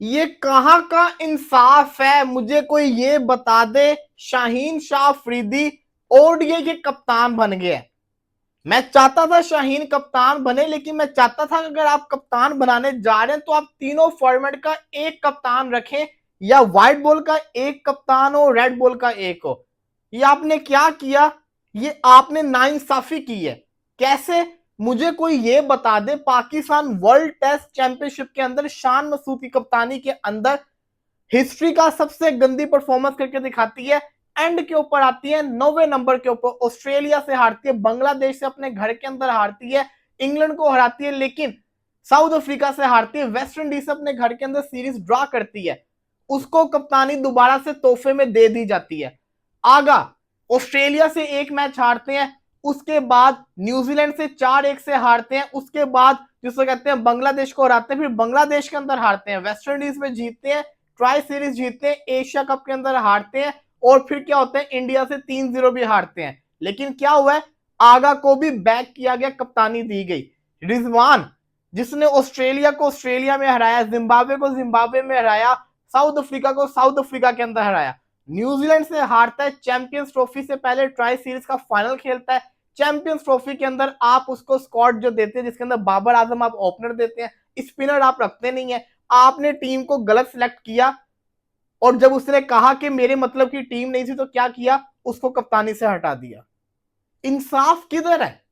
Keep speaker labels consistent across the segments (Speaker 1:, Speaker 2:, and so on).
Speaker 1: ये कहाँ का इंसाफ है, मुझे कोई ये बता दे। शाहीन शाह अफरीदी ओडीआई के कप्तान बन गया। मैं चाहता था शाहीन कप्तान बने, लेकिन मैं चाहता था अगर आप कप्तान बनाने जा रहे हैं तो आप तीनों फॉर्मेट का एक कप्तान रखें, या व्हाइट बॉल का एक कप्तान हो, रेड बॉल का एक हो। ये आपने क्या किया, ये आपने नाइंसाफी की है। कैसे, मुझे कोई ये बता दे। पाकिस्तान वर्ल्ड टेस्ट चैंपियनशिप के अंदर शान मसूद की कप्तानी के अंदर हिस्ट्री का सबसे गंदी परफॉर्मेंस करके दिखाती है। एंड के ऊपर आती है 9वें नंबर के ऊपर, ऑस्ट्रेलिया से हारती है, बांग्लादेश से अपने घर के अंदर हारती है, इंग्लैंड को हराती है, लेकिन साउथ अफ्रीका से हारती है, वेस्ट इंडीज से अपने घर के अंदर सीरीज ड्रॉ करती है। उसको कप्तानी दोबारा से तोहफे में दे दी जाती है। आगा ऑस्ट्रेलिया से एक मैच हारते हैं, उसके बाद न्यूजीलैंड से 4-1 से हारते हैं, उसके बाद जिसको कहते हैं बांग्लादेश को हराते हैं, फिर बांग्लादेश के अंदर हारते हैं, वेस्ट इंडीज में जीतते हैं, ट्राई सीरीज जीतते हैं, एशिया कप के अंदर हारते हैं, और फिर क्या होता है, इंडिया से 3-0 भी हारते हैं। लेकिन क्या हुआ है, आगा को भी बैक किया गया, कप्तानी दी गई। रिजवान जिसने ऑस्ट्रेलिया को ऑस्ट्रेलिया में हराया, जिम्बाब्वे को जिम्बाब्वे में हराया, साउथ अफ्रीका को साउथ अफ्रीका के अंदर हराया, न्यूजीलैंड से हारता है, चैंपियंस ट्रॉफी से पहले ट्राई सीरीज का फाइनल खेलता है, चैंपियंस ट्रॉफी के अंदर आप उसको स्क्वाड जो देते हैं जिसके अंदर बाबर आजम आप ओपनर देते हैं, स्पिनर आप रखते नहीं है, आपने टीम को गलत सिलेक्ट किया। और जब उसने कहा कि मेरे मतलब की टीम नहीं थी तो क्या किया, उसको कप्तानी से हटा दिया। इंसाफ किधर है।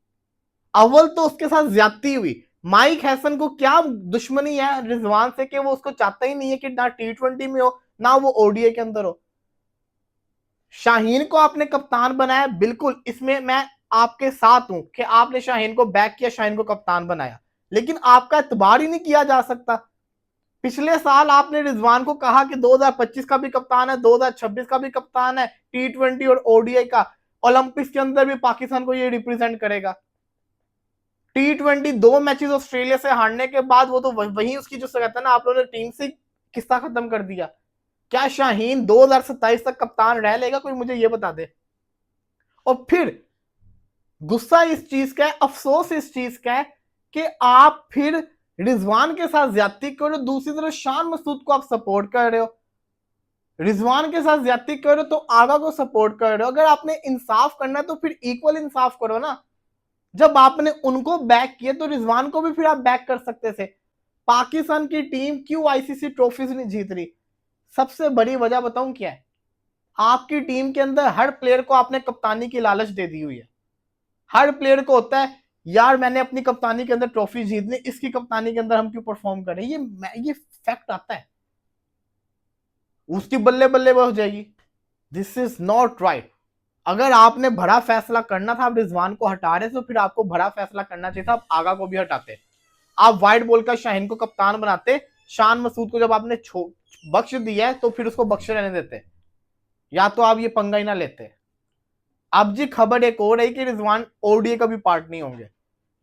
Speaker 1: अव्वल तो उसके साथ ज्यादती हुई। माइक हैसन को क्या दुश्मनी है रिजवान से कि वो उसको चाहता ही नहीं है कि ना T20 में हो ना वो ओडीआई के अंदर हो। शाहीन को आपने कप्तान बनाया, बिल्कुल इसमें मैं आपके साथ हूं कि आपने शाहीन को बैक किया, शाहीन को कप्तान बनाया, लेकिन आपका एतबार ही नहीं किया जा सकता। पिछले साल आपने रिजवान को कहा कि 2025 का भी कप्तान है, 2026 का भी कप्तान है, T20 और ओडीआई का, ओलंपिक्स के अंदर भी पाकिस्तान को ये रिप्रेजेंट करेगा। T20 2 मैचेस ऑस्ट्रेलिया से हारने के बाद वो तो वही उसकी जो कहता है ना, आप लोगों ने टीम से किस्सा खत्म कर दिया। क्या शाहीन 2027 तक कप्तान रह लेगा, कोई मुझे ये बता दे। और फिर गुस्सा इस चीज का है, अफसोस इस चीज का है कि आप फिर रिजवान के साथ ज्यादती कर रहे हो, दूसरी तरफ शान मसूद को आप सपोर्ट कर रहे हो। रिजवान के साथ ज्यादती कर रहे हो तो आगा को सपोर्ट कर रहे हो। अगर आपने इंसाफ करना है तो फिर इक्वल इंसाफ करो ना। जब आपने उनको बैक किया तो रिजवान को भी फिर आप बैक कर सकते थे। पाकिस्तान की टीम क्यों आईसीसी ट्रॉफीज नहीं जीत रही, सबसे बड़ी वजह बताऊं क्या है। आपकी टीम के अंदर हर प्लेयर को आपने कप्तानी की लालच दे दी हुई है। हर प्लेयर को होता है यार मैंने अपनी कप्तानी के अंदर ट्रॉफी जीतनी, इसकी कप्तानी के अंदर हम क्यों परफॉर्म करें। ये फैक्ट आता है, उसकी बल्ले बल्ले हो जाएगी। This is not right. अगर आपने बड़ा फैसला करना था, आप रिजवान को हटा रहे तो फिर आपको बड़ा फैसला करना चाहिए था, आप आगा को भी हटाते। आप व्हाइट बॉल का शाहीन को कप्तान बनाते, शान मसूद को जब आपने बख्श दिया है तो फिर उसको बख्श रहने देते, या तो आप ये पंगा ही ना लेते। अब जी खबर एक और है कि रिजवान ओडीए का भी पार्ट नहीं होंगे,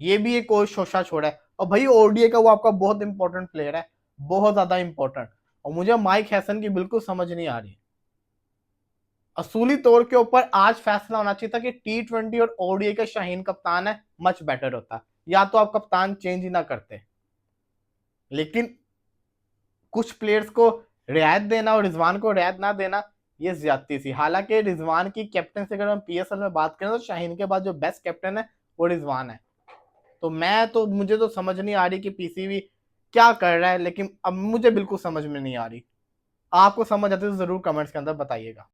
Speaker 1: ये भी एक और शोशा छोड़ा है। और भाई ओडीए का वो आपका बहुत इंपॉर्टेंट प्लेयर है, बहुत ज्यादा इंपॉर्टेंट। और मुझे माइक हैसन की बिल्कुल समझ नहीं आ रही। असूली तौर के ऊपर आज फैसला होना चाहिए था कि T20 और ओडीआई का शाहीन कप्तान है, मच बेटर होता, या तो आप कप्तान चेंज ही ना करते। लेकिन कुछ प्लेयर्स को रियायत देना और रिजवान को रियायत ना देना, ये ज्यादती थी। हालांकि रिजवान की कैप्टन से अगर हम पीएसएल में बात करें तो शाहीन के बाद जो बेस्ट कैप्टन है वो रिजवान है। तो मुझे तो समझ नहीं आ रही कि पीसीबी क्या कर रहा है, लेकिन अब मुझे बिल्कुल समझ में नहीं आ रही। आपको समझ आती तो जरूर कमेंट्स के अंदर बताइएगा।